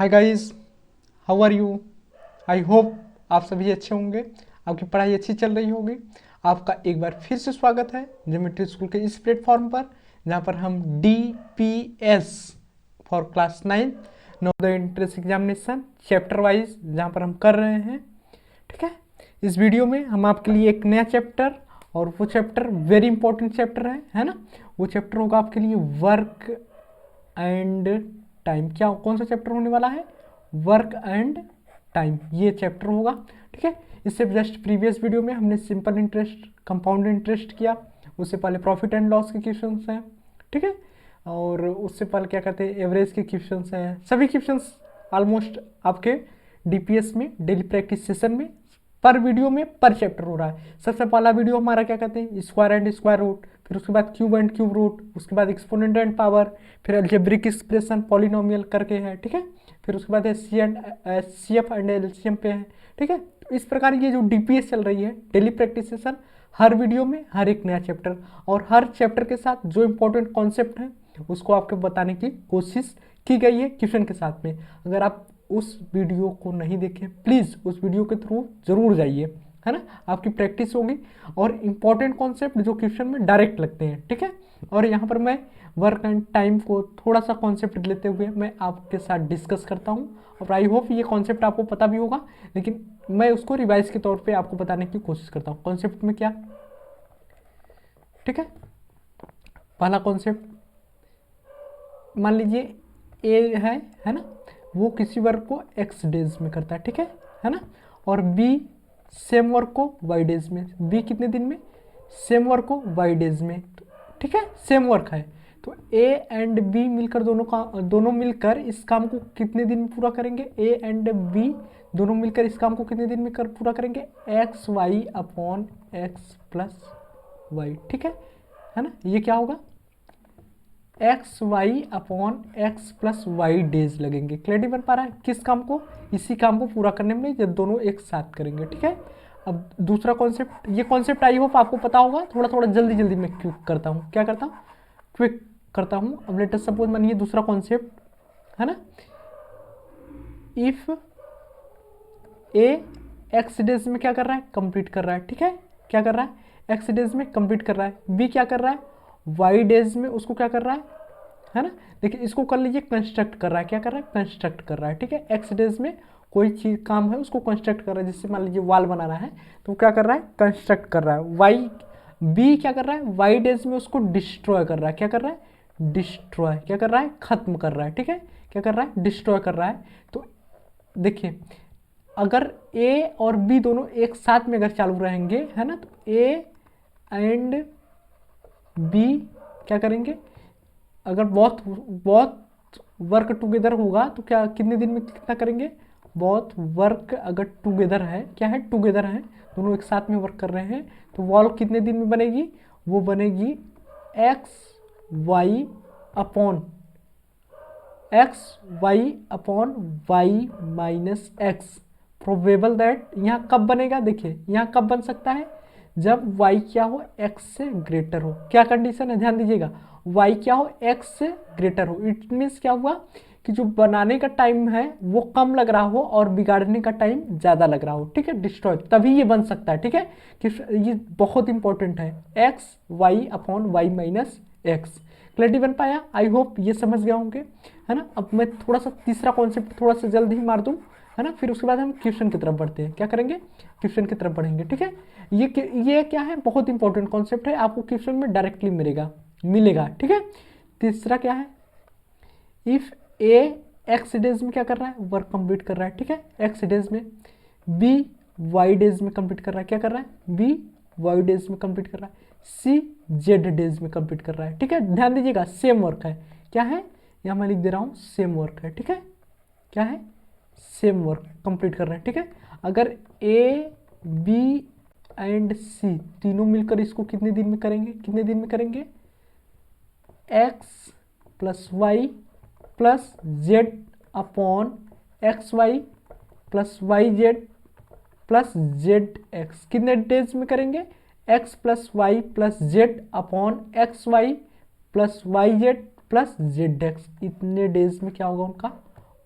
Hi guys, how are you. I hope आप सभी अच्छे होंगे, आपकी पढ़ाई अच्छी चल रही होगी। आपका एक बार फिर से स्वागत है ज्योमेट्री स्कूल के इस प्लेटफॉर्म पर, जहाँ पर हम DPS for class 9 Navodaya entrance examination chapter wise जहाँ पर हम कर रहे हैं। ठीक है, इस वीडियो में हम आपके लिए एक नया चैप्टर, और वो चैप्टर वेरी इंपॉर्टेंट चैप्टर है ना। वो चैप्टर होगा आपके लिए वर्क एंड टाइम। क्या कौन सा चैप्टर होने वाला है? वर्क एंड टाइम, ये चैप्टर होगा। ठीक है, इससे जस्ट प्रीवियस वीडियो में हमने सिंपल इंटरेस्ट, कंपाउंड इंटरेस्ट किया, उससे पहले प्रॉफिट एंड लॉस के क्वेश्चंस हैं। ठीक है, और उससे पहले क्या कहते हैं, एवरेज के क्वेश्चंस हैं। सभी क्वेश्चंस ऑलमोस्ट आपके DPS में डेली प्रैक्टिस सेशन में पर वीडियो में पर चैप्टर हो रहा है। सबसे पहला वीडियो हमारा क्या कहते हैं, स्क्वायर एंड स्क्वायर रूट, फिर उसके बाद क्यूब एंड क्यूब रूट, उसके बाद एक्सपोनेंट एंड पावर, फिर अलजेब्रिक एक्सप्रेशन पॉलिनोमियल करके है। ठीक है, फिर उसके बाद CF एंड LCM पे है। ठीक है, तो इस प्रकार ये जो DPS चल रही है डेली प्रैक्टिस सेशन, हर वीडियो में हर एक नया चैप्टर, और हर चैप्टर के साथ जो इंपॉर्टेंट कॉन्सेप्ट है उसको आपको बताने की कोशिश की गई है क्वेश्चन के साथ में। अगर आप उस वीडियो को नहीं देखें, प्लीज़ उस वीडियो के थ्रू जरूर जाइए, है ना। आपकी प्रैक्टिस होगी और इम्पॉर्टेंट कॉन्सेप्ट जो क्वेश्चन में डायरेक्ट लगते हैं। ठीक है, और यहाँ पर मैं वर्क एंड टाइम को थोड़ा सा कॉन्सेप्ट लेते हुए मैं आपके साथ डिस्कस करता हूँ, और आई होप ये कॉन्सेप्ट आपको पता भी होगा, लेकिन मैं उसको रिवाइज के तौर पे आपको बताने की कोशिश करता हूँ। कॉन्सेप्ट में क्या, ठीक है, पहला कॉन्सेप्ट मान लीजिए ए है ना, वो किसी वर्क को x डेज में करता है। ठीक है ना, और B सेम वर्क को y डेज में। B कितने दिन में? सेम वर्क को y डेज में। ठीक है, सेम वर्क है तो A एंड B मिलकर दोनों मिलकर इस काम को कितने दिन में पूरा करेंगे? A एंड B दोनों मिलकर इस काम को कितने दिन में पूरा करेंगे? XY upon x plus y. ठीक है ना, ये क्या होगा? XY upon x plus y days लगेंगे। क्लियरली बन पा रहा है? किस काम को? इसी काम को पूरा करने में जब दोनों एक साथ करेंगे। ठीक है, अब दूसरा कॉन्सेप्ट, ये कॉन्सेप्ट आई होप आपको पता होगा। थोड़ा थोड़ा जल्दी जल्दी मैं क्विक करता हूँ, क्या करता हूँ, क्विक करता हूँ। अब लेट अस सपोज मानिए दूसरा कॉन्सेप्ट है ना, इफ ए x डेज में क्या कर रहा है? कंप्लीट कर रहा है। ठीक है, क्या कर रहा है? x डेज में कंप्लीट कर रहा है। B क्या कर रहा है? y डेज में उसको क्या कर रहा है ना। देखिए इसको कर लीजिए, कंस्ट्रक्ट कर रहा है। क्या कर रहा है? कंस्ट्रक्ट कर रहा है। ठीक है, x डेज में कोई चीज काम है उसको कंस्ट्रक्ट कर रहा है, जिससे मान लीजिए वॉल बनाना है तो क्या कर रहा है? कंस्ट्रक्ट कर रहा है। बी क्या कर रहा है? y डेज में उसको डिस्ट्रॉय कर रहा है। क्या कर रहा है? डिस्ट्रॉय। क्या कर रहा है? खत्म कर रहा है। ठीक है, क्या कर रहा है? डिस्ट्रॉय कर रहा है। तो देखिए अगर ए और बी दोनों एक साथ में अगर चालू रहेंगे, है ना, तो ए एंड बी क्या करेंगे? अगर बहुत बहुत वर्क टुगेदर होगा तो क्या कितने दिन में कितना करेंगे? बहुत वर्क अगर टुगेदर है, क्या है? टुगेदर है, दोनों एक साथ में वर्क कर रहे हैं, तो वॉल कितने दिन में बनेगी? वो बनेगी XY upon y minus x. Probable that यहाँ कब बनेगा? देखिए यहाँ कब बन सकता है? जब y क्या हो? x से ग्रेटर हो। क्या कंडीशन है? ध्यान दीजिएगा, y क्या हो? x से ग्रेटर हो। इट मीन्स क्या हुआ कि जो बनाने का टाइम है वो कम लग रहा हो और बिगाड़ने का टाइम ज़्यादा लग रहा हो। ठीक है, डिस्ट्रॉय, तभी ये बन सकता है। ठीक है, कि ये बहुत इंपॉर्टेंट है, XY upon y minus x. Clarity बन पाया? आई होप ये समझ गए होंगे, है ना। अब मैं थोड़ा सा तीसरा कॉन्सेप्ट थोड़ा सा जल्द ही मार दूँ, है ना, फिर उसके बाद हम क्वेश्चन की तरफ बढ़ते हैं। क्या करेंगे? क्वेश्चन की तरफ बढ़ेंगे। ठीक है, ये क्या है? बहुत इंपॉर्टेंट कॉन्सेप्ट है, आपको क्वेश्चन में डायरेक्टली मिलेगा। ठीक है, तीसरा क्या है? इफ ए एक्स डेज में क्या कर रहा है? वर्क कंप्लीट कर रहा है। ठीक है, एक्स डेज में। बी वाई डेज में कंप्लीट कर रहा है। क्या कर रहा है? बी वाई डेज में कंप्लीट कर रहा है। सी जेड डेज में कंप्लीट कर रहा है। ठीक है, ध्यान दीजिएगा, सेम वर्क है। क्या है? यहाँ मैं लिख दे रहा हूँ, सेम वर्क है। ठीक है, क्या है? सेम वर्क कंप्लीट कर रहे हैं। ठीक है, अगर ए बी एंड सी तीनों मिलकर इसको कितने दिन में करेंगे? X plus y plus z upon x y plus y z plus z x. कितने डेज में करेंगे? X plus y plus z upon x y plus y z plus z x. इतने डेज में क्या होगा उनका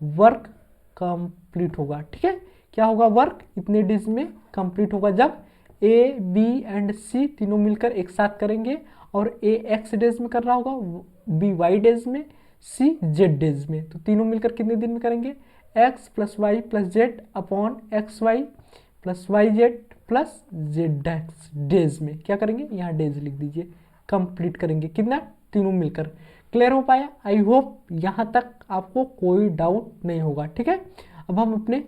वर्क कंप्लीट होगा। ठीक है, क्या होगा, वर्क इतने डेज में कंप्लीट होगा जब ए बी एंड सी तीनों मिलकर एक साथ करेंगे, और ए एक्स डेज में कर रहा होगा, बी वाई डेज में, सी जेड डेज में। तो तीनों मिलकर कितने दिन में करेंगे, x plus y plus z upon x y plus y z plus z x days में क्या करेंगे, यहाँ डेज लिख दीजिए, कंप्लीट करेंगे कितना, तीनों मिलकर। क्लियर हो पाया? आई होप यहाँ तक आपको कोई डाउट नहीं होगा। ठीक है, अब हम अपने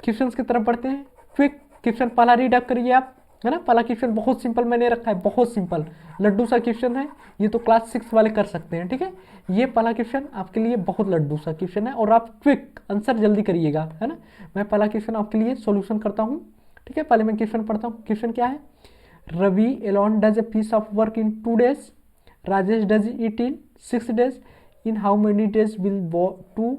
क्वेश्चंस की तरफ बढ़ते हैं। क्विक क्वेश्चन पहला रीड अप करिए आप, है ना। पहला क्वेश्चन बहुत सिंपल मैंने रखा है, बहुत सिंपल लड्डू सा क्वेश्चन है, ये तो क्लास 6 वाले कर सकते हैं। ठीक है, ये पहला क्वेश्चन आपके लिए बहुत लड्डू सा क्वेश्चन है, और आप क्विक आंसर जल्दी करिएगा, है ना। मैं पहला क्वेश्चन आपके लिए सॉल्यूशन करता हूँ। ठीक है, पहले मैं क्वेश्चन पढ़ता हूँ। क्वेश्चन क्या है, Ravi alone does a piece of work in 2 days, Rajesh does it in 6 days, in how many days will two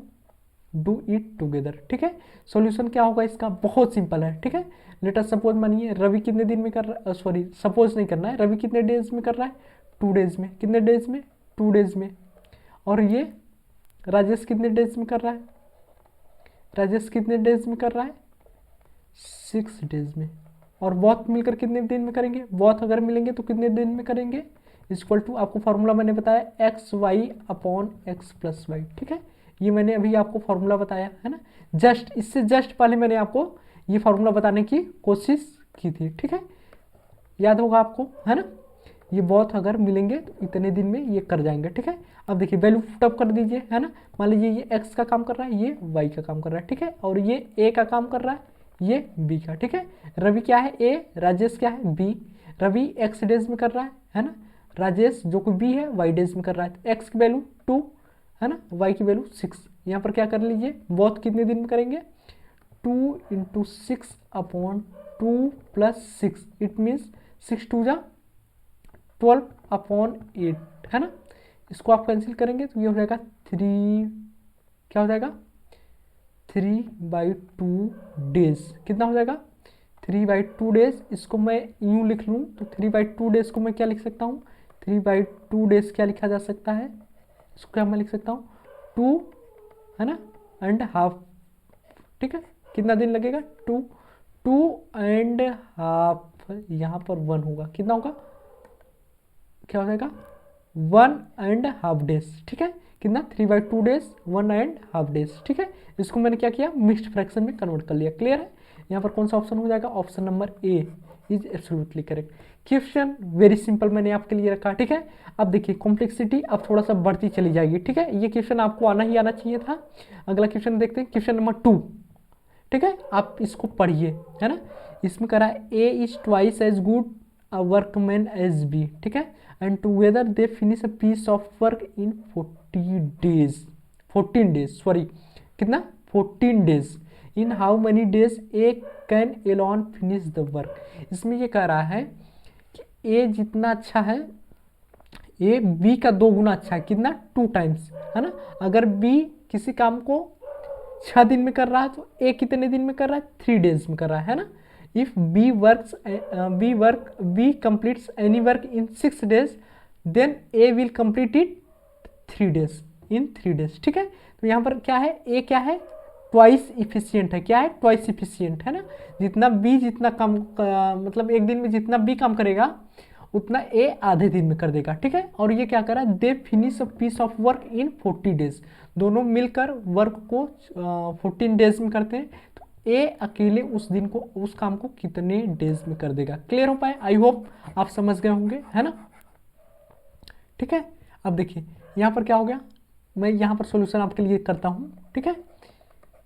do it together. ठीक है, सॉल्यूशन क्या होगा इसका, बहुत सिंपल है। ठीक है, लेट अस सपोज मानिए रवि कितने दिन में कर रहा, सॉरी सपोज नहीं करना है, रवि कितने डेज में कर रहा है, 2 days में। कितने डेज में, 2 days में। और ये राजेश कितने डेज में कर रहा है, राजेश कितने डेज में कर रहा है, 6 days में। और बोथ मिलकर कितने दिन में करेंगे, बोथ अगर मिलेंगे तो कितने दिन में करेंगे, इक्वल टू आपको फॉर्मूला मैंने बताया x y upon x plus y. ठीक है, ये मैंने अभी आपको फॉर्मूला बताया है ना, जस्ट इससे जस्ट पहले मैंने आपको ये फॉर्मूला बताने की कोशिश की थी। ठीक है, याद होगा आपको, है ना। ये बहुत अगर मिलेंगे तो इतने दिन में ये कर जाएंगे। ठीक है, अब देखिए वैल्यू पुट अप कर दीजिए, है ना। मान लीजिए ये एक्स का काम कर रहा है, ये वाई का काम कर रहा है। ठीक है, और ये ए का काम कर रहा है, ये बी का। ठीक है, रवि क्या है, ए, राजेश क्या है, बी। रवि एक्स डेज में कर रहा है ना, राजेश जो कि बी है वाई डेज में कर रहा है। एक्स की वैल्यू 2 है ना, वाई की वैल्यू 6। यहाँ पर क्या कर लीजिए, बोथ कितने दिन में करेंगे, 2 × 6 अपॉन 2 + 6, इट मीन्स 6 2 = 12 अपॉन 8, है ना। इसको आप कैंसिल करेंगे तो ये हो जाएगा 3, क्या हो जाएगा, 3/2 डेज। कितना हो जाएगा, 3/2 डेज। इसको मैं यूँ लिख लूँ तो 3/2 डेज को मैं क्या लिख सकता हूँ, 3/2 डेज क्या लिखा जा सकता है, इसको क्या मैं लिख सकता हूँ, 2 है ना एंड हाफ। ठीक है, कितना दिन लगेगा, 2 एंड हाफ, यहाँ पर 1 होगा, कितना होगा, क्या हो जाएगा, 1 एंड हाफ डेज। ठीक है, कितना, 3/2 डेज, 1 एंड हाफ डेज। ठीक है, इसको मैंने क्या किया, मिक्स्ड फ्रैक्शन में कन्वर्ट कर लिया। क्लियर है, यहाँ पर कौन सा ऑप्शन हो जाएगा, option number A is absolutely correct. Question very simple मैंने आपके लिए रखा। ठीक है, अब देखिए कॉम्प्लेक्सिटी अब थोड़ा सा बढ़ती चली जाएगी। ठीक है, ये क्वेश्चन आपको आना ही आना चाहिए था। अगला क्वेश्चन देखते हैं, क्वेश्चन नंबर 2। ठीक है, आप इसको पढ़िए, है ना। इसमें करा A is twice as good a workman as B. ठीक है, and together they finish a piece of work in 14 days, sorry कितना, 14 days. In how many days A can alone finish the work. इसमें ये कह रहा है कि ए जितना अच्छा है, ए बी का 2 गुना अच्छा है, कितना, 2 times, है ना। अगर बी किसी काम को 6 दिन में कर रहा है तो ए कितने दिन में कर रहा है, 3 days में कर रहा है ना। If B completes any work in 6 days, then A will complete it 3 days। ठीक है, तो यहाँ पर क्या है, ए क्या है, ट्वाइस इफिशियंट है। क्या है, ट्वाइस इफिशियंट, है ना। जितना बी जितना काम मतलब एक दिन में जितना बी काम करेगा उतना ए आधे दिन में कर देगा। ठीक है, और ये क्या कर रहा है, they finish a piece of work in 40 days। दोनों मिलकर वर्क को 14 days में करते हैं, तो ए अकेले उस दिन को, उस काम को कितने डेज में कर देगा। क्लियर हो पाए, आई होप आप समझ गए होंगे, है ना। ठीक है, अब देखिए यहाँ पर क्या हो गया, मैं यहाँ पर सॉल्यूशन आपके लिए करता हूँ। ठीक है,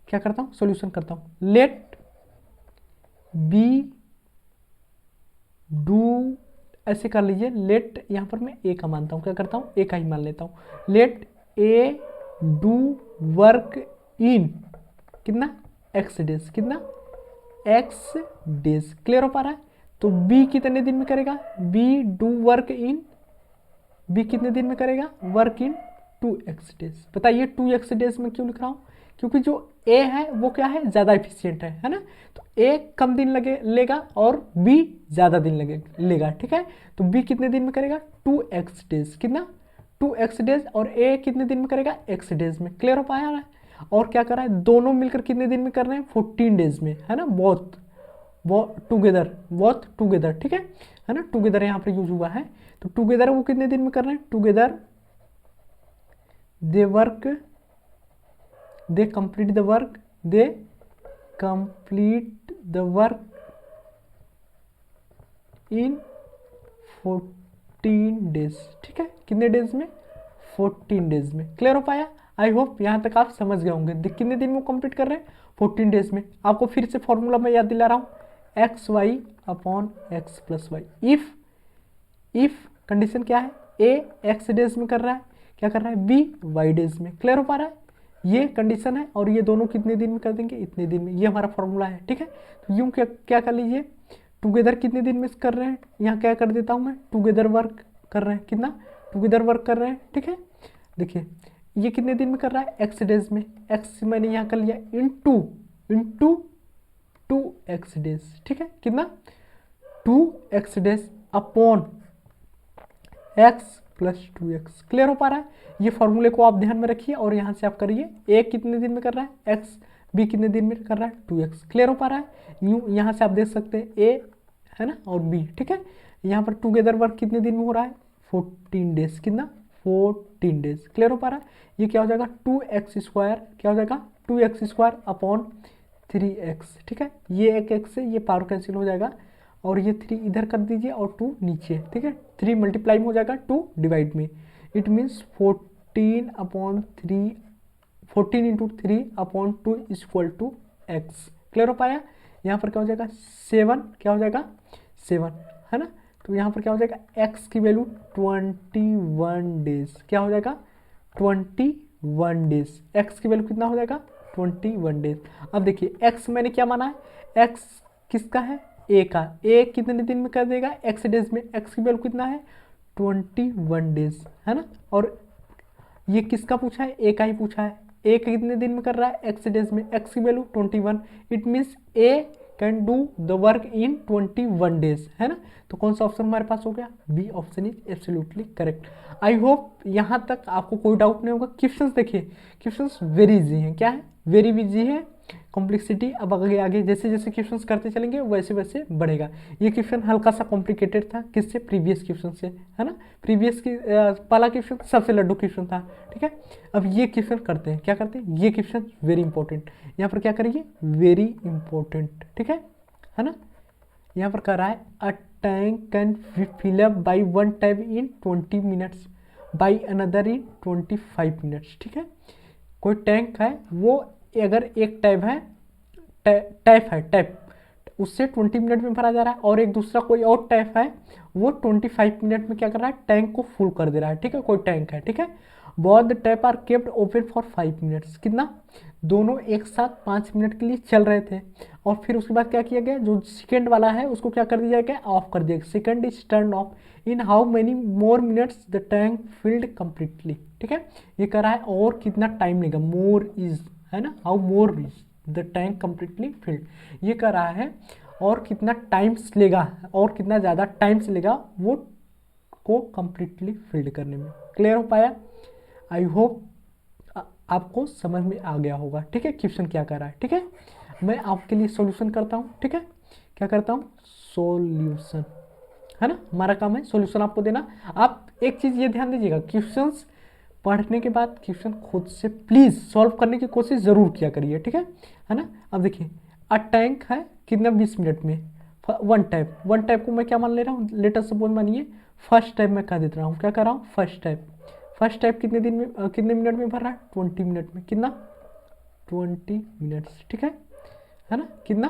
क्या करता हूँ, सॉल्यूशन करता हूँ। लेट बी डू, ऐसे कर लीजिए, लेट यहाँ पर मैं ए का मानता हूँ, क्या करता हूँ, ए का ही मान लेता हूँ। Let A do work in कितना, एक्स डेज, कितना, एक्स डेज। क्लियर हो पा रहा है, तो बी कितने दिन में करेगा, B do work in, B कितने दिन में करेगा, वर्क इन 2x डेज। बताइए 2x डेज में क्यों लिख रहा हूँ, क्योंकि जो ए है वो क्या है, ज़्यादा इफिशियंट है ना। तो ए कम दिन लेगा और बी ज़्यादा दिन लेगा। ठीक है, तो बी कितने दिन में करेगा, 2x डेज, कितना, 2x डेज, और ए कितने दिन में करेगा, x डेज में। क्लियर हो पाया है। और क्या कर रहा है, दोनों मिलकर कितने दिन में कर रहे हैं, 14 डेज में, है ना, बोथ टुगेदर, ठीक है ना, टुगेदर यहाँ पर यूज हुआ है, तो टुगेदर वो कितने दिन में कर रहे हैं, together they complete the work in 14 days, ठीक है, कितने डेज में, 14 डेज में। क्लियर हो पाया? आई होप यहाँ तक आप समझ गए होंगे। कितने दिन में कंप्लीट कर रहे हैं, 14 डेज में। आपको फिर से फॉर्मूला मैं याद दिला रहा हूँ, x y upon x plus y. If condition क्या है, ए एक्स डेज में कर रहा है, क्या कर रहा है, बी वाई डेज में। क्लियर हो पा रहा है? ये कंडीशन है, और ये दोनों कितने दिन में कर देंगे, इतने दिन में। ये हमारा फॉर्मूला है, ठीक है। तो यूं क्या कर लीजिए, टुगेदर कितने दिन में कर रहे हैं, यहाँ क्या कर देता हूँ मैं, टुगेदर वर्क कर रहे हैं, कितना, टुगेदर वर्क कर रहे हैं, ठीक है। देखिए ये कितने दिन में कर रहा है, एक्स डेज में। एक्स मैंने यहाँ कर लिया इंटू 2x डेज, ठीक है, कितना, 2x days upon x plus 2x। Clear हो पा रहा है? ये फॉर्मूले को आप ध्यान में रखिए, और यहाँ से आप करिए, ए कितने दिन में कर रहा है, x, बी कितने दिन में कर रहा है, 2x। क्लियर हो पा रहा है? यूँ यहाँ से आप देख सकते हैं, ए है ना, और बी, ठीक है। यहाँ पर टुगेदर वर्क कितने दिन में हो रहा है, 14 डेज, कितना, 14 डेज। क्लियर हो पा रहा है? ये क्या हो जाएगा, 2x स्क्वायर, क्या हो जाएगा, 2x स्क्वायर अपॉन 3x, ठीक है। ये एक x से ये पावर कैंसिल हो जाएगा, और ये 3 इधर कर दीजिए और 2 नीचे, ठीक है। 3 मल्टीप्लाई में हो जाएगा 2 डिवाइड में, it means 14 upon 3, 14 into 3 upon 2 equal to x. Clear हो पाया? यहाँ पर क्या हो जाएगा, 7, क्या हो जाएगा, 7, है ना। तो यहाँ पर क्या हो जाएगा, x की वैल्यू 21 डेज, क्या हो जाएगा, 21 डेज। x की वैल्यू कितना हो जाएगा, 21 डेज। अब देखिए x मैंने क्या माना है, x किसका है, a का। a कितने दिन में कर देगा, x डेज में। x की वैल्यू कितना है, 21 डेज, है ना। और ये किसका पूछा है, a का ही पूछा है। a कितने दिन में कर रहा है, x डेज में। x की value 21, it means a can do the work in 21 days, है ना। तो कौन सा ऑप्शन हमारे पास हो गया, B option is absolutely correct. I hope यहाँ तक आपको कोई डाउट नहीं होगा। क्वेश्चंस देखिए, क्वेश्चंस वेरी इजी हैं, क्या है, वेरी इजी है। कॉम्प्लेक्सिटी अब आगे आगे जैसे जैसे क्वेश्चंस करते चलेंगे वैसे वैसे बढ़ेगा। ये क्वेश्चन हल्का सा कॉम्प्लिकेटेड था, किससे, प्रीवियस क्वेश्चन से, है ना। प्रीवियस की पहला क्वेश्चन सबसे लड्डू क्वेश्चन था, ठीक है। अब ये क्वेश्चन करते हैं, क्या करते हैं, ये क्वेश्चन वेरी इंपॉर्टेंट। यहाँ पर क्या करेंगे, वेरी इंपॉर्टेंट, ठीक है ना। यहाँ पर कह रहा है, a tank can fill up by 1 tap in 20 minutes, by another in 25 minutes, ठीक है। कोई टैंक है, वो अगर एक टैप है, टैप उससे 20 मिनट में भरा जा रहा है, और एक दूसरा कोई और टैप है, वो 25 मिनट में क्या कर रहा है, टैंक को फुल कर दे रहा है, ठीक है। कोई टैंक है, ठीक है। Both the tap are kept open for 5 minutes, कितना, दोनों एक साथ 5 मिनट के लिए चल रहे थे। और फिर उसके बाद क्या किया गया, जो सेकेंड वाला है उसको क्या कर दिया गया, ऑफ कर दिया गया। Second is turn off, in how many more minutes the tank field completely, ठीक है। ये कह रहा है और कितना टाइम लेगा, मोर इज, है ना, how more is the tank completely filled. ये कह रहा है और कितना टाइम्स लेगा, और कितना ज़्यादा टाइम्स लेगा वो को कंप्लीटली फिल्ड करने में। क्लियर हो पाया? आई होप आपको समझ में आ गया होगा, ठीक है, क्वेश्चन क्या कर रहा है, ठीक है। मैं आपके लिए सॉल्यूशन करता हूँ, ठीक है। क्या करता हूँ, सॉल्यूशन, है ना, हमारा काम है सॉल्यूशन आपको देना। आप एक चीज़ ये ध्यान दीजिएगा, क्वेश्चंस पढ़ने के बाद क्वेश्चन खुद से प्लीज़ सॉल्व करने की कोशिश ज़रूर किया करिए, ठीक है ना। अब देखिए, अ टैंक है कितना, 20 मिनट में, वन टाइप को मैं क्या मान ले रहा हूँ, लेटर सपोज मानिए फर्स्ट टाइप मैं कह देता हूँ, क्या कर रहा हूँ, फर्स्ट टाइप कितने दिन में, कितने मिनट में भर रहा है, 20 मिनट में, कितना, 20 मिनट्स, ठीक है ना, कितना,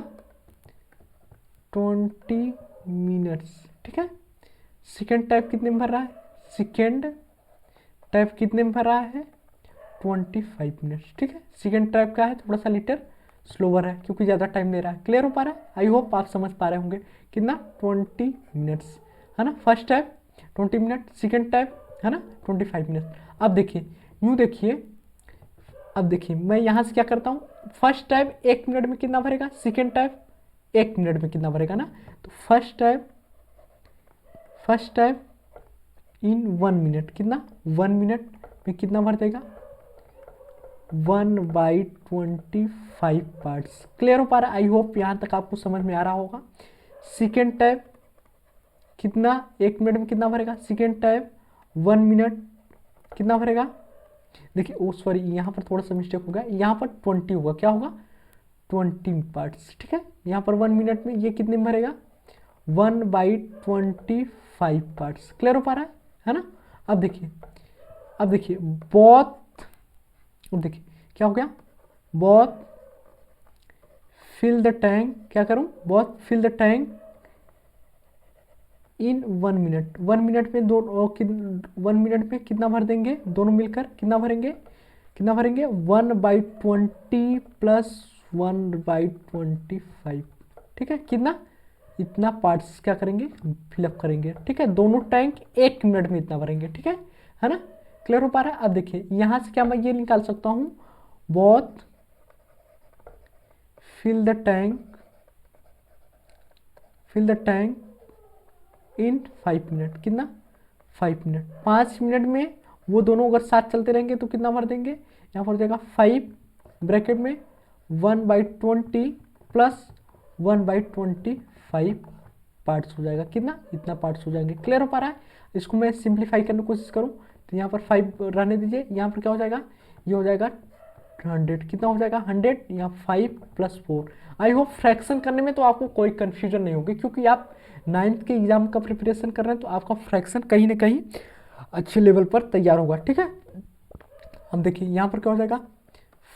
20 मिनट्स, ठीक है। सेकेंड टाइप कितने में भर रहा है, सेकेंड टाइप कितने में भर रहा है, 25 मिनट्स, ठीक है। सेकेंड टाइप का है, थोड़ा सा लिटर स्लोवर है क्योंकि ज़्यादा टाइम ले रहा है। क्लियर हो पा रहा है? आई होप आप समझ पा रहे होंगे, कितना, 20 मिनट्स, है ना। First type 20 minute, second type है ना 25 मिनट। अब देखिए, यूँ देखिए, अब देखिए मैं यहाँ से क्या करता हूँ, फर्स्ट टाइप 1 मिनट में कितना भरेगा, सेकेंड टाइप 1 मिनट में कितना भरेगा ना। तो फर्स्ट टाइप इन 1 मिनट, कितना, 1 मिनट में कितना भर देगा, 1/25 पार्ट्स। क्लियर हो पा रहा है? आई होप यहाँ तक आपको समझ में आ रहा होगा। सेकेंड टाइप कितना, 1 मिनट में कितना भरेगा? सेकेंड टाइप 1 मिनट कितना भरेगा? देखिए ओ सॉरी, यहाँ पर थोड़ा सा मिस्टेक हो गया, यहाँ पर 20 होगा। क्या होगा? 20 पार्ट्स। ठीक है, यहाँ पर 1 मिनट में ये कितने में भरेगा? 1/25 पार्ट्स। क्लियर हो पा रहा है ना? अब देखिए बहुत, अब देखिए क्या हो गया? बहुत फिल द टैंक, क्या करूं? Both fill the tank in 1 minute. 1 minute में 1 मिनट में कितना भर देंगे दोनों मिलकर? कितना भरेंगे? 1/20 प्लस 1/25। ठीक है, कितना? इतना पार्ट्स क्या करेंगे? फिलअप करेंगे। ठीक है, दोनों टैंक 1 मिनट में इतना भरेंगे। ठीक है ना? क्लियर हो पा रहा है? अब देखिए यहां से क्या मैं ये निकाल सकता हूं, both fill the tank in 5 minute. कितना? 5 मिनट। 5 मिनट में वो दोनों अगर साथ चलते रहेंगे तो कितना भर देंगे? यहाँ पर हो जाएगा 5 ब्रैकेट में 1/20 प्लस 1/25 पार्ट्स हो जाएगा। कितना? इतना पार्ट्स हो जाएंगे। क्लियर हो पा रहा है? इसको मैं सिंप्लीफाई करने की कोशिश करूँ तो यहाँ पर 5 रहने दीजिए, यहाँ पर क्या हो जाएगा? ये हो जाएगा 100। कितना हो जाएगा? 100। यहाँ 5 प्लस 4। आई होप फ्रैक्शन करने में तो आपको कोई कन्फ्यूजन नहीं होगी, क्योंकि आप 9th के एग्जाम का प्रिपरेशन कर रहे हैं तो आपका फ्रैक्शन कहीं ना कहीं अच्छे लेवल पर तैयार होगा। ठीक है, अब देखिए यहाँ पर क्या हो जाएगा?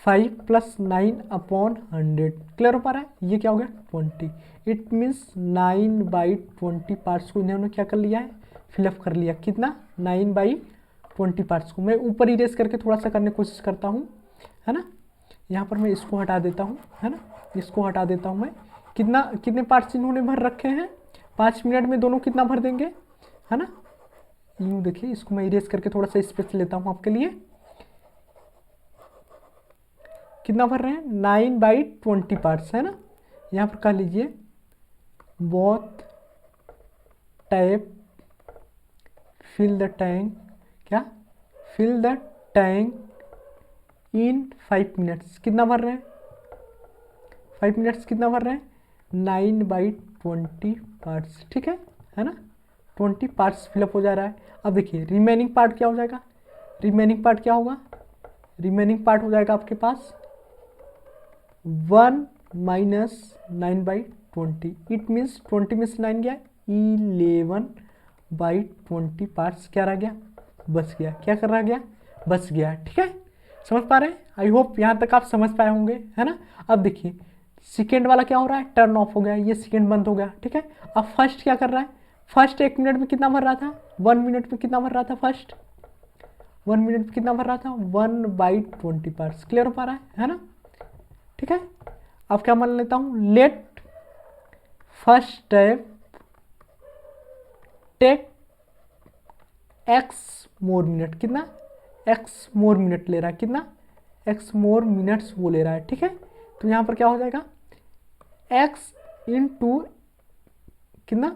5 प्लस 9/100। क्लियर हो पा रहा है? ये क्या हो गया? 20। इट मीन्स 9/20 पार्ट्स को इन्होंने क्या कर लिया है? फिलअप कर लिया। कितना? 9/20 पार्ट्स को मैं ऊपर इरेज करके थोड़ा सा करने की कोशिश करता हूँ, है ना? यहाँ पर मैं इसको हटा देता हूँ, है ना? इसको हटा देता हूँ मैं। कितने पार्ट्स इन्होंने भर रखे हैं? 5 मिनट में दोनों कितना भर देंगे, है ना? यूँ देखिए, इसको मैं इरेज करके थोड़ा सा स्पेस लेता हूँ आपके लिए। कितना भर रहे हैं? 9/20 पार्ट्स, है ना? यहाँ पर कह लीजिए both type fill the tank, क्या? Fill the tank in 5 minutes. कितना भर रहे हैं? 5 मिनट्स कितना भर रहे हैं? 9/20 पार्ट्स। ठीक है ना? 20 पार्ट्स फिलअप हो जा रहा है। अब देखिए रिमेनिंग पार्ट क्या हो जाएगा? रिमेनिंग पार्ट क्या होगा? रिमेनिंग पार्ट हो जाएगा आपके पास 1 माइनस 9/20। इट मीन्स 20 में से 9 गया, 11/20 पार्ट्स क्या रह गया? बच गया। क्या कर रहा गया? बच गया। ठीक है, समझ पा रहे हैं? आई होप यहाँ तक आप समझ पाए होंगे, है ना? अब देखिए सेकेंड वाला क्या हो रहा है? टर्न ऑफ हो गया, ये सेकेंड बंद हो गया। ठीक है, अब फर्स्ट क्या कर रहा है? फर्स्ट 1 मिनट में कितना भर रहा था? 1 मिनट में कितना भर रहा था? फर्स्ट 1 मिनट में कितना भर रहा था? 1/20 पार्ट्स। क्लियर हो पा रहा है ना? ठीक है, अब क्या मान लेता हूं? Let first step take x more minute. कितना? एक्स मोर मिनट ले रहा है। कितना? एक्स मोर मिनट्स वो ले रहा है। ठीक है, तो यहां पर क्या हो जाएगा? एक्स इंटू कितना?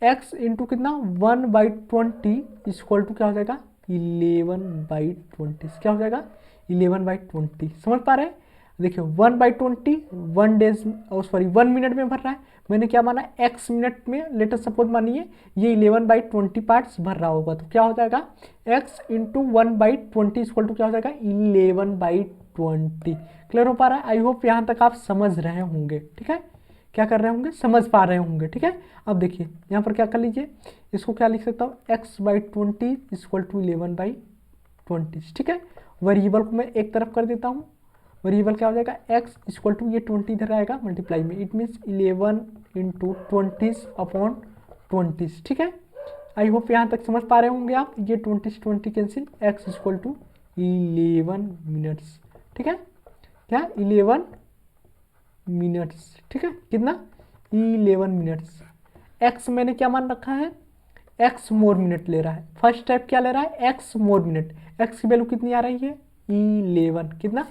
एक्स इंटू कितना? 1/20 इक्वल टू क्या हो जाएगा? 11/20। क्या हो जाएगा? 11/20। समझ पा रहे हैं? देखिए 1/20 1 डेज, सॉरी 1 मिनट में भर रहा है। मैंने क्या माना? एक्स मिनट में, लेटर सपोज मानिए ये 11/20 पार्ट्स भर रहा होगा, तो क्या हो जाएगा? एक्स इंटू 1/20 इक्वल टू क्या हो जाएगा? 11/20। क्लियर हो पा रहा है? आई होप यहाँ तक आप समझ रहे होंगे। ठीक है, क्या कर रहे होंगे? समझ पा रहे होंगे। ठीक है, अब देखिए यहाँ पर क्या कर लीजिए, इसको क्या लिख सकता हूँ? x/20 equal to 11/20। ठीक है, वेरिएबल को मैं एक तरफ कर देता हूँ। वेरिएबल क्या हो जाएगा? x इक्वल टू ये 20 इधर आएगा मल्टीप्लाई में। It means 11 into 20/20। ठीक है, आई होप यहाँ तक समझ पा रहे होंगे आप। ये 20 cancel, x equal to 11 minutes. ठीक है, क्या? 11 मिनट्स। ठीक है, कितना? 11 मिनट्स। x मैंने क्या मान रखा है? x मोर मिनट ले रहा है। फर्स्ट स्टेप क्या ले रहा है? x more minute. x की वैल्यू कितनी आ रही है? 11। कितना?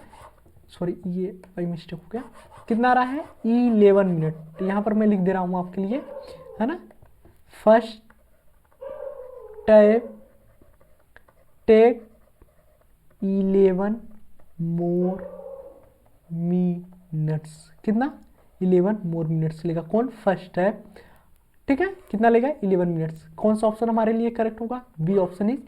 सॉरी ये बाई मिस्टेक हो गया। कितना आ रहा है? 11 मिनट। तो यहाँ पर मैं लिख दे रहा हूँ आपके लिए, है ना? First step take 11 more minutes, कितना 11 मोर मिनट्स लेगा। कौन? फर्स्ट है, ठीक है। कितना लेगा? 11 मिनट्स। कौन सा ऑप्शन हमारे लिए करेक्ट होगा? B option is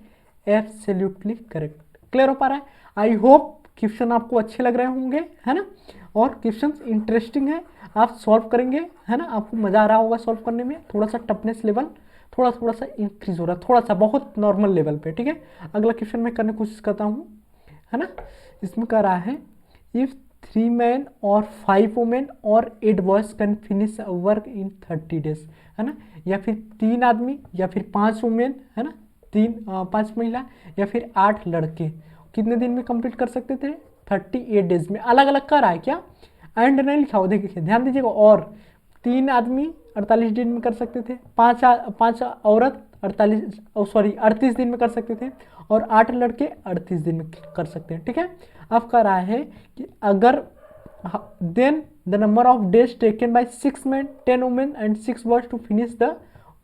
absolutely correct. Clear हो पा रहा है? आई होप क्वेश्चन आपको अच्छे लग रहे होंगे, है ना, और क्वेश्चन इंटरेस्टिंग है, आप सॉल्व करेंगे, है ना, आपको मजा आ रहा होगा सॉल्व करने में। थोड़ा सा टफनेस लेवल थोड़ा सा इंक्रीज हो रहा है, थोड़ा सा, बहुत नॉर्मल लेवल पे, ठीक है। अगला क्वेश्चन मैं करने की कोशिश करता हूँ, है ना। इसमें कह रहा है इफ 3 men और 5 women और 8 boys can finish work in 30 days, है ना, या फिर 3 आदमी या फिर 5 वुमेन, है ना, 5 महिला या फिर 8 लड़के कितने दिन में कंप्लीट कर सकते थे? 38 डेज में। अलग अलग कर रहा है क्या? एंड नहीं लिखा हो, देखिए ध्यान दीजिएगा। और 3 आदमी 48 दिन में कर सकते थे, 5 औरत 38 दिन में कर सकते थे, और 8 लड़के 38 दिन में कर सकते हैं, ठीक है। अब कह रहा है कि अगर then the number of days taken by 6 men 10 women and 6 boys to finish the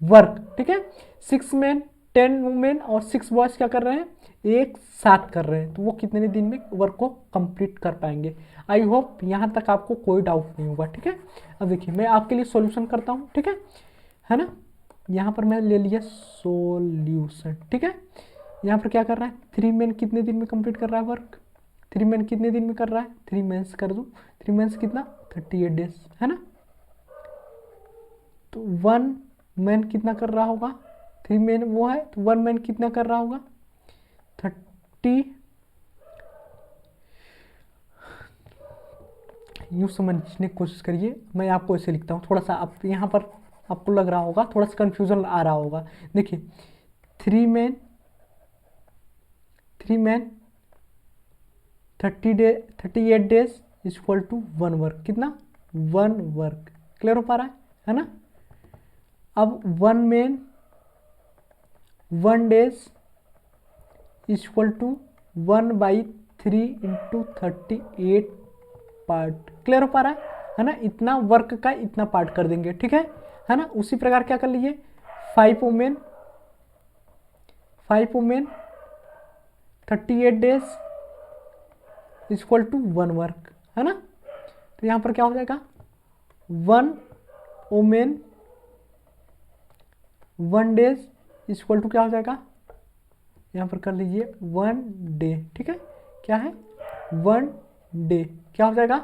work, ठीक है। 6 men 10 women और 6 boys क्या कर रहे हैं? एक साथ कर रहे हैं, तो वो कितने दिन में वर्क को कंप्लीट कर पाएंगे? आई होप यहाँ तक आपको कोई डाउट नहीं होगा, ठीक है। अब देखिए मैं आपके लिए सॉल्यूशन करता हूँ, ठीक है ना। यहाँ पर मैं ले लिया सॉल्यूशन, ठीक है। यहाँ पर क्या कर रहा है? 3 men कितने दिन में कंप्लीट कर रहा है वर्क? 3 men कितने दिन में कर रहा है? 3 मंथ्स कर दूँ, 3 मंथ्स कितना? 38 डेज, है ना। तो 1 man कितना कर रहा होगा? 3 men वो है, तो 1 man कितना कर रहा होगा? 30। यूँ समझने की कोशिश करिए, मैं आपको ऐसे लिखता हूँ, थोड़ा सा आप यहाँ पर आपको लग रहा होगा, थोड़ा सा कन्फ्यूजन आ रहा होगा। देखिए 3 men 38 days equal to 1 work, कितना? 1 वर्क। क्लियर हो पा रहा है ना। अब 1 man 1 days equal to 1/3 into 38 part. Clear हो पा रहा है ना। इतना वर्क का इतना पार्ट कर देंगे, ठीक है ना। उसी प्रकार क्या कर लीजिए 5 women 38 days equal to 1 work, है ना। तो यहाँ पर क्या हो जाएगा? 1 women 1 डेज इक्वल टू क्या हो जाएगा? यहाँ पर कर लीजिए 1 डे, ठीक है। क्या है? 1 डे क्या हो जाएगा?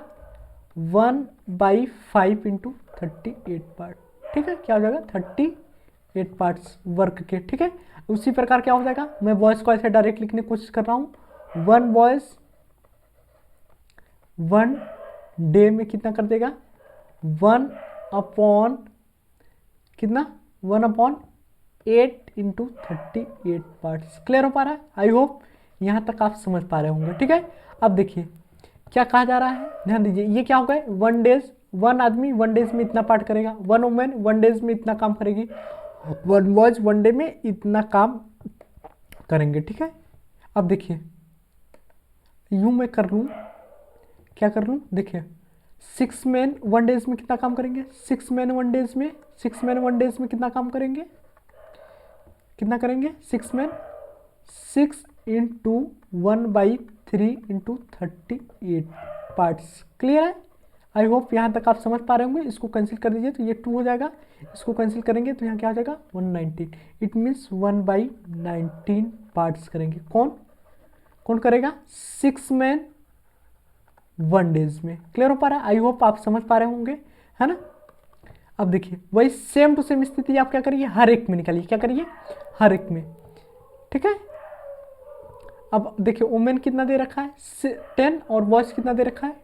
1/5 इंटू 38 पार्ट, ठीक है। क्या हो जाएगा? 38 पार्ट्स वर्क के, ठीक है। उसी प्रकार क्या हो जाएगा? मैं वॉइस को ऐसे डायरेक्ट लिखने की कोशिश कर रहा हूँ। 1 वॉइस 1 डे में कितना कर देगा? 1 अपॉन कितना? 1/8 इंटू 38 पार्ट्स। क्लियर हो पा रहा है? आई होप यहाँ तक आप समझ पा रहे होंगे, ठीक है। अब देखिए क्या कहा जा रहा है, ध्यान दीजिए। ये क्या हो गए? 1 डेज, 1 आदमी 1 डेज में इतना पार्ट करेगा, 1 वुमेन 1 डेज में इतना काम करेगी, 1 बॉयज 1 डे में इतना काम करेंगे, ठीक है। अब देखिए यूं मैं कर लूँ, क्या कर लूँ? देखिए 6 men 1 डेज में कितना काम करेंगे? 6 men 1 डेज में 6 men 1 डेज में कितना काम करेंगे? कितना करेंगे? 6 men 6 into 1/3 into 38 parts. Clear है? आई होप यहाँ तक आप समझ पा रहे होंगे। इसको कैंसिल कर दीजिए तो ये 2 हो जाएगा, इसको कैंसिल करेंगे तो यहाँ क्या हो जाएगा? 119। इट मीन्स 1/19 पार्ट्स करेंगे। कौन कौन करेगा? 6 men 1 डेज में। क्लियर हो पा रहा है? आई होप आप समझ पा रहे होंगे, है ना। अब देखिए वही सेम टू सेम स्थिति आप क्या करिए? हर एक में निकालिए। क्या करिए? हर एक में, ठीक है। अब देखिए वुमेन कितना दे रखा है? 10 और बॉयज कितना दे रखा है?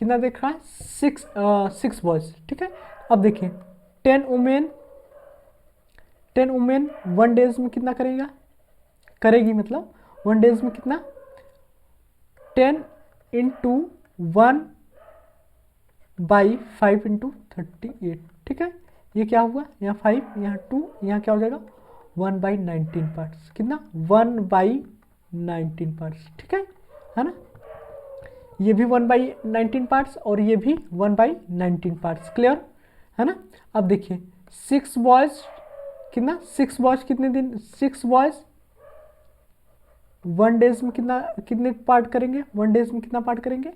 कितना दे रखा है? 6 बॉयज, ठीक है। अब देखिए 10 वुमेन 1 डेज में कितना करेगी, मतलब 1 डेज में कितना? 10 इंटू 1/5 इंटू 38, ठीक है। ये क्या हुआ? यहाँ 5, यहाँ 2, यहाँ क्या हो जाएगा? 1/19 पार्ट्स। कितना? 1/19 पार्ट्स, ठीक है ना। ये भी 1/19 पार्ट्स और ये भी 1/19 पार्ट्स। क्लियर है ना। अब देखिए 6 बॉयज कितना? 6 बॉयज कितने दिन? 6 बॉयज 1 डेज में कितने पार्ट करेंगे, 1 डेज में कितना पार्ट करेंगे,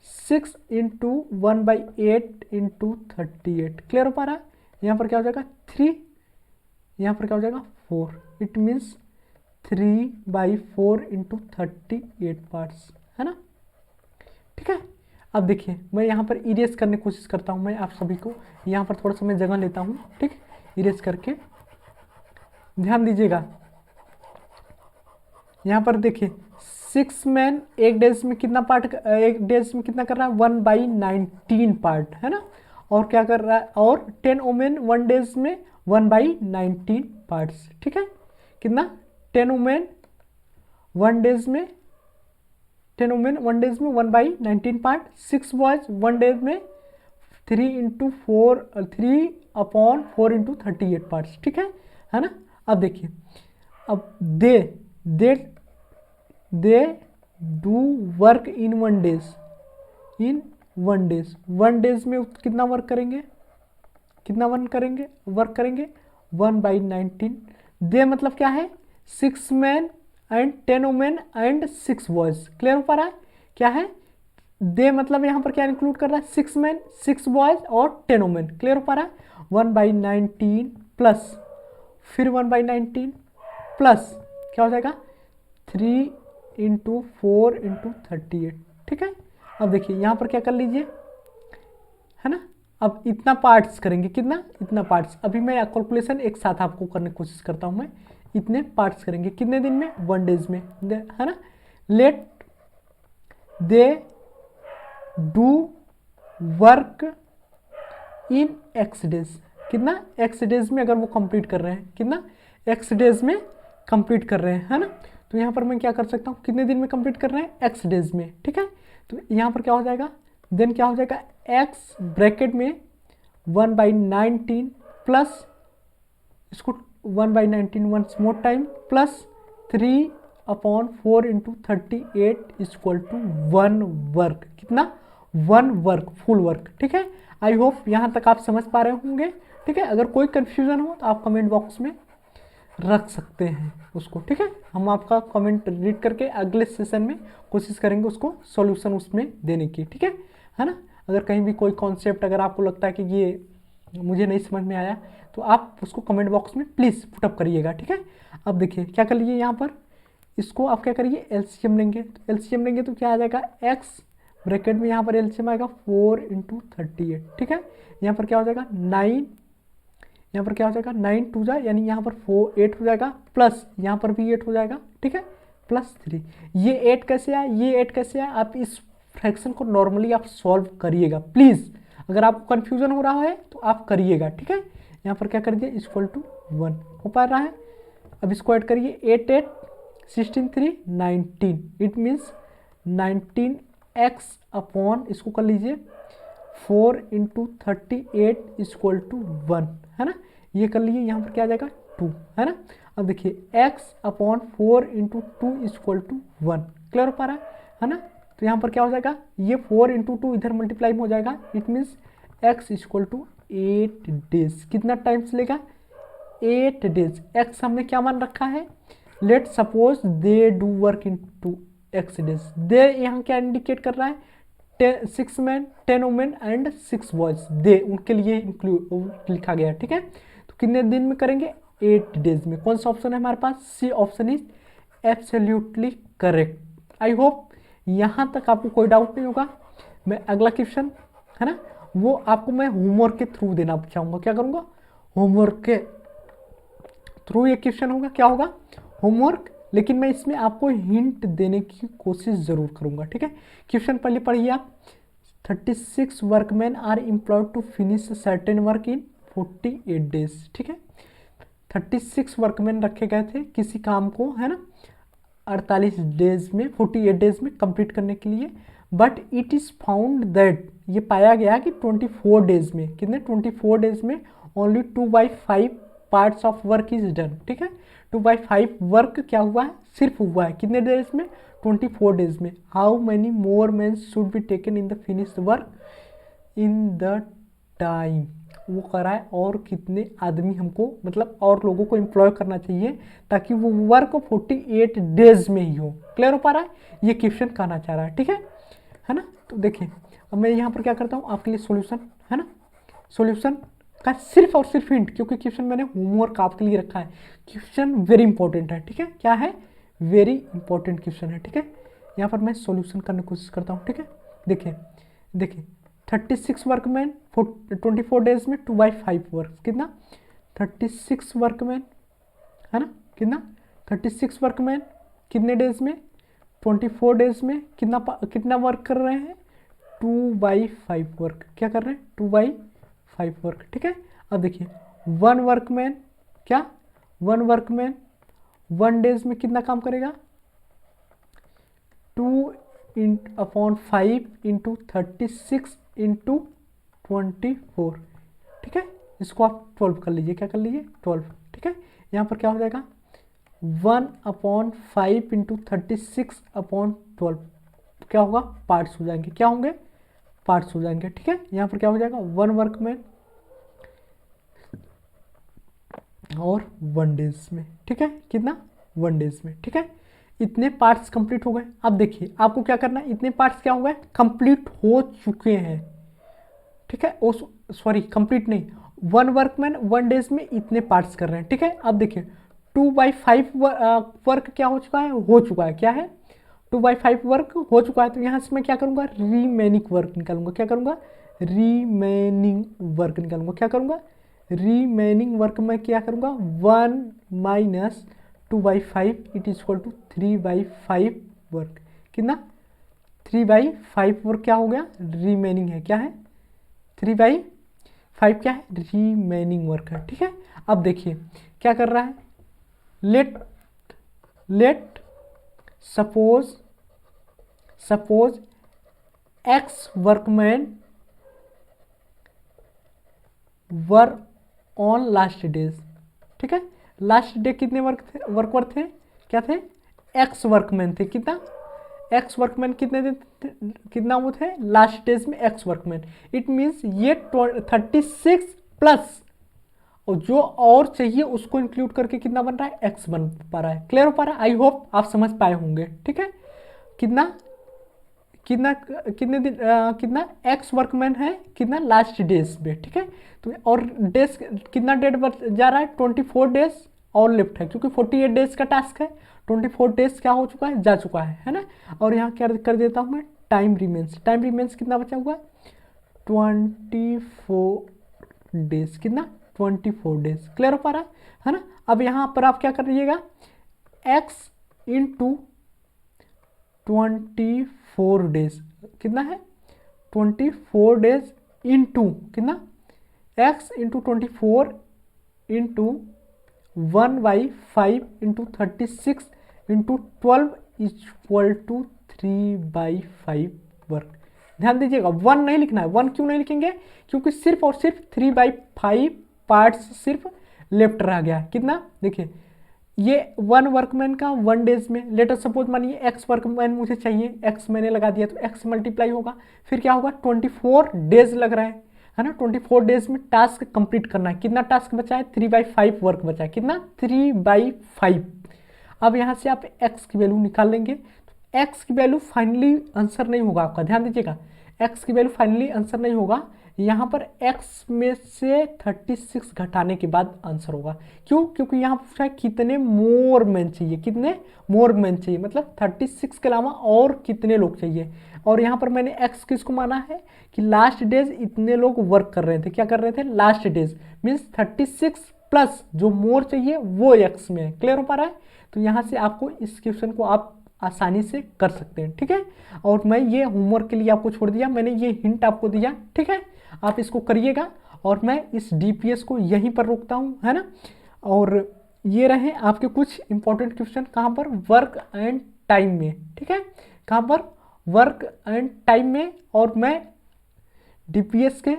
6 इंटू 1/8 इंटू 38। क्लियर हो पा रहा है। यहाँ पर क्या हो जाएगा 3, यहाँ पर क्या हो जाएगा 4, इट मीन्स 3/4 इंटू 38 पार्ट्स, है ना। ठीक है, अब देखिए मैं यहाँ पर इरेज करने की कोशिश करता हूँ, मैं आप सभी को यहाँ पर थोड़ा सा मैं जगह लेता हूँ, ठीक, इरेज करके ध्यान दीजिएगा। यहाँ पर देखिए 6 मैन एक डेज में कितना कर रहा है, 1/19 पार्ट, है ना। और क्या कर रहा है, और 10 वुमेन 1 डेज में 1/19 पार्ट्स। ठीक है, कितना, 10 वुमेन 1 डेज में 1/19 पार्ट, 6 बॉयज 1 डेज में 3/4 इंटू 38 पार्ट्स। ठीक है ना। अब देखिए, अब दे do work in 1 days, 1 days में कितना वर्क करेंगे, वर्क करेंगे 1/19। दे मतलब क्या है, 6 man and 10 women and 6 boys. Clear हो पा रहा है, क्या है दे मतलब यहाँ पर क्या इंक्लूड कर रहा है, 6 मैन 6 बॉयज और 10 वुमेन। क्लियर हो पा रहा है, 1/19 प्लस फिर 1/19 प्लस क्या हो जाएगा 3 इंटू 4 इंटू 38। ठीक है, अब देखिए यहाँ पर क्या कर लीजिए, है ना। अब इतना पार्ट्स करेंगे, कितना, इतना पार्ट्स। अभी मैं कैलकुलेशन एक साथ आपको करने की कोशिश करता हूँ। मैं इतने पार्ट्स करेंगे कितने दिन में, 1 डेज में, है ना। Let they do work in x days, कितना, x डेज में अगर वो कंप्लीट कर रहे हैं, कितना, x डेज में कंप्लीट कर रहे हैं, है ना। तो यहाँ पर मैं क्या कर सकता हूँ, कितने दिन में कंप्लीट कर रहे हैं, x डेज में। ठीक है, तो यहाँ पर क्या हो जाएगा, देन क्या हो जाएगा, x ब्रैकेट में 1/19 प्लस इसको 1/19 once more time plus 3/4 into 38 equal to 1 work. कितना, 1 वर्क, फुल वर्क। ठीक है, आई होप यहाँ तक आप समझ पा रहे होंगे। ठीक है, अगर कोई कंफ्यूजन हो तो आप कमेंट बॉक्स में रख सकते हैं उसको। ठीक है, हम आपका कमेंट रीड करके अगले सेशन में कोशिश करेंगे उसको सॉल्यूशन उसमें देने की। ठीक है ना। अगर कहीं भी कोई कॉन्सेप्ट अगर आपको लगता है कि ये मुझे नहीं समझ में आया तो आप उसको कमेंट बॉक्स में प्लीज़ पुटअप करिएगा। ठीक है, अब देखिए क्या कर लीजिए, यहाँ पर इसको आप क्या करिए, एलसीएम लेंगे। तो एलसीएम लेंगे तो क्या आ जाएगा, एक्स ब्रैकेट में यहाँ पर एलसीएम आएगा 4 इंटू 38। ठीक है, यहाँ पर क्या हो जाएगा 9, यहाँ पर क्या हो जाएगा 9 2 जा, यानी यहाँ पर 8 हो जाएगा, प्लस यहाँ पर भी 8 हो जाएगा। ठीक है, प्लस 3। ये 8 कैसे आया, ये 8 कैसे आया, आप इस फ्रैक्शन को नॉर्मली आप सॉल्व करिएगा प्लीज़। अगर आपको कन्फ्यूजन हो रहा है तो आप करिएगा। ठीक है, यहाँ पर क्या कर दिए, इक्वल टू 1 हो पा रहा है। अब इसको ऐड करिए, 8 8 16 3 19, इट मीन्स 19x अपॉन इसको कर लीजिए 4 इंटू 38 इक्वल टू 1, है ना। ये कर लीजिए, यहाँ पर क्या आ जाएगा 2, है ना। अब देखिए x upon 4 into 2 equal to 1। Clear हो पा रहा है ना। तो यहाँ पर क्या हो जाएगा, ये 4 इंटू 2 इधर मल्टीप्लाई हो जाएगा, it means x equal to 8 days. कितना टाइम्स लेगा, 8 डेज। x हमने क्या मान रखा है, let suppose they do work in two x days. They यहाँ क्या इंडिकेट कर रहा है, 6 man 10 women and 6 boys, they उनके लिए इंक्लूड लिखा गया है। ठीक है, तो कितने दिन में करेंगे, 8 डेज में। कौन सा ऑप्शन है हमारे पास, C option is absolutely correct. I hope यहाँ तक आपको कोई डाउट नहीं होगा। मैं अगला क्वेश्चन है ना वो आपको मैं होमवर्क के थ्रू देना चाहूँगा। क्या करूँगा, होमवर्क के थ्रू ये क्वेश्चन होगा, क्या होगा, होमवर्क। लेकिन मैं इसमें आपको हिंट देने की कोशिश ज़रूर करूँगा। ठीक है, क्वेश्चन पहले पढ़िए आप। 36 workman are employed to finish certain work in 48 days. ठीक है, 36 वर्कमैन रखे गए थे किसी काम को, है ना, 48 डेज में, 48 डेज में कंप्लीट करने के लिए। But it is found that, ये पाया गया कि 24 डेज में, कितने 24 डेज में only 2/5 parts of work is done. ठीक है, 2/5 वर्क क्या हुआ है, सिर्फ हुआ है, कितने डेज में, 24 डेज में। How many more man should be taken in the finished work in the time. वो कराए और कितने आदमी हमको मतलब और लोगों को एम्प्लॉय करना चाहिए ताकि वो वर्क 48 डेज में ही हो। क्लियर हो पा रहा है? ये क्वेश्चन कहना चाह रहा है, ठीक है ना। तो देखिए अब मैं यहाँ पर क्या करता हूँ आपके लिए सॉल्यूशन, है ना, सॉल्यूशन का सिर्फ और सिर्फ हिंट, क्योंकि क्वेश्चन मैंने होमवर्क आपके लिए रखा है। क्वेश्चन वेरी इंपॉर्टेंट है, ठीक है, क्या है, वेरी इंपॉर्टेंट क्वेश्चन है, ठीक है। यहाँ पर मैं सॉल्यूशन करने की कोशिश करता हूँ, ठीक है। देखिए देखिए 36 वर्कमैन 24 डेज में 2/5 वर्क, कितना 36 वर्कमैन, है ना, कितना 36 वर्कमैन कितने डेज में 24 डेज में कितना वर्क कर रहे हैं 2/5 वर्क, क्या कर रहे हैं 2/5 वर्क, ठीक है। अब देखिए 1 वर्कमैन, क्या 1 वर्कमैन 1 डेज में कितना काम करेगा 2/5 इंटू 36 इंटू 24, ठीक है। इसको आप 12 कर लीजिए, क्या कर लीजिए 12, ठीक है। यहाँ पर क्या हो जाएगा 1/5 इंटू 36/12, क्या होगा पार्ट्स हो जाएंगे, क्या होंगे पार्ट्स हो जाएंगे, ठीक है। यहाँ पर क्या हो जाएगा 1 वर्कमैन और 1 डेज में, ठीक है, कितना 1 डेज में, ठीक है। इतने पार्ट्स कंप्लीट हो गए। अब देखिए आपको क्या करना है, इतने पार्ट्स क्या हो गए कंप्लीट हो चुके हैं, ठीक है। ओ सॉरी कंप्लीट नहीं, 1 वर्कमैन 1 डेज में इतने पार्ट्स कर रहे हैं, ठीक है। अब देखिए 2/5 वर्क क्या हो चुका है, क्या है 2/5 वर्क हो चुका है। तो यहाँ से मैं क्या करूँगा रिमेनिंग वर्क निकालूंगा, क्या करूँगा रिमेनिंग वर्क निकालूंगा, क्या करूँगा रिमेनिंग वर्क में क्या करूँगा 1 minus 2/5 it is equal to 3/5 work, कितना 3/5 वर्क क्या हो गया रिमेनिंग है, क्या है 3/5 क्या है रिमेनिंग वर्क है, ठीक है। अब देखिए क्या कर रहा है let suppose x workman were on last days, ठीक है। लास्ट डे कितने वर्कर थे, क्या थे एक्स वर्कमैन थे, कितना एक्स वर्कमैन कितने दिन कितना वो थे लास्ट डेज में एक्स वर्कमैन। इट मीन्स ये 36 प्लस और जो और चाहिए उसको इंक्लूड करके कितना बन रहा है एक्स बन पा रहा है। क्लियर हो पा रहा है? आई होप आप समझ पाए होंगे, ठीक है। कितना कितना कितने दिन कितना एक्स वर्कमैन है कितना लास्ट डेज में, ठीक है। तो और डेज कितना डेट जा रहा है 24 डेज और लेफ्ट है, क्योंकि 48 डेज का टास्क है, 24 डेज क्या हो चुका है जा चुका है ना। और यहाँ क्या कर देता हूँ मैं टाइम रिमेंस कितना बचा हुआ है 24 डेज, कितना 24 डेज। क्लियर हो पा रहा है ना। अब यहाँ पर आप क्या करिएगा एक्स इंटू 24 डेज, कितना है 24 डेज इंटू कितना x into 24 into 1/5 into 36 into 12 equal to 3/5 work. ध्यान दीजिएगा 1 नहीं लिखना है, 1 क्यों नहीं लिखेंगे क्योंकि सिर्फ और सिर्फ 3/5 पार्ट्स सिर्फ लेफ्ट रह गया, कितना देखिए ये 1 वर्कमैन का 1 डेज में लेटर सपोज मानिए एक्स वर्कमैन मुझे चाहिए, एक्स मैंने लगा दिया तो एक्स मल्टीप्लाई होगा, फिर क्या होगा 24 डेज लग रहा है ना। 24 डेज में टास्क कंप्लीट करना है, कितना टास्क बचा है 3/5 वर्क बचा है, कितना 3/5। अब यहाँ से आप एक्स की वैल्यू निकाल लेंगे, तो एक्स की वैल्यू फाइनली आंसर नहीं होगा आपका, ध्यान दीजिएगा एक्स की वैल्यू फाइनली आंसर नहीं होगा, यहाँ पर x में से 36 घटाने के बाद आंसर होगा। क्यों? क्योंकि यहाँ पूछा है कितने मोर मैन चाहिए, कितने मोर मैन चाहिए, मतलब 36 के अलावा और कितने लोग चाहिए। और यहाँ पर मैंने x किसको माना है कि लास्ट डेज इतने लोग वर्क कर रहे थे, क्या कर रहे थे लास्ट डेज मीन्स 36 प्लस जो मोर चाहिए वो x में है। क्लियर हो पा रहा है? तो यहाँ से आपको इस क्वेश्चन को आप आसानी से कर सकते हैं, ठीक है। और मैं ये होमवर्क के लिए आपको छोड़ दिया, मैंने ये हिंट आपको दिया, ठीक है। आप इसको करिएगा और मैं इस डीपीएस को यहीं पर रोकता हूँ, है ना। और ये रहे आपके कुछ इंपॉर्टेंट क्वेश्चन कहाँ पर वर्क एंड टाइम में, ठीक है, कहाँ पर वर्क एंड टाइम में। और मैं डीपीएस के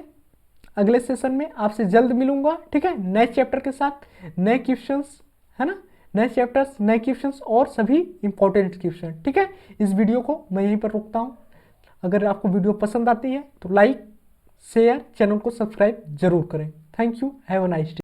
अगले सेशन में आपसे जल्द मिलूंगा, ठीक है, नए चैप्टर के साथ, नए क्वेश्चंस, है ना, नए चैप्टर्स नए क्वेश्चंस और सभी इंपॉर्टेंट क्वेश्चन, ठीक है। इस वीडियो को मैं यहीं पर रोकता हूँ। अगर आपको वीडियो पसंद आती है तो लाइक शेयर, चैनल को सब्सक्राइब जरूर करें। Thank you, have a nice day.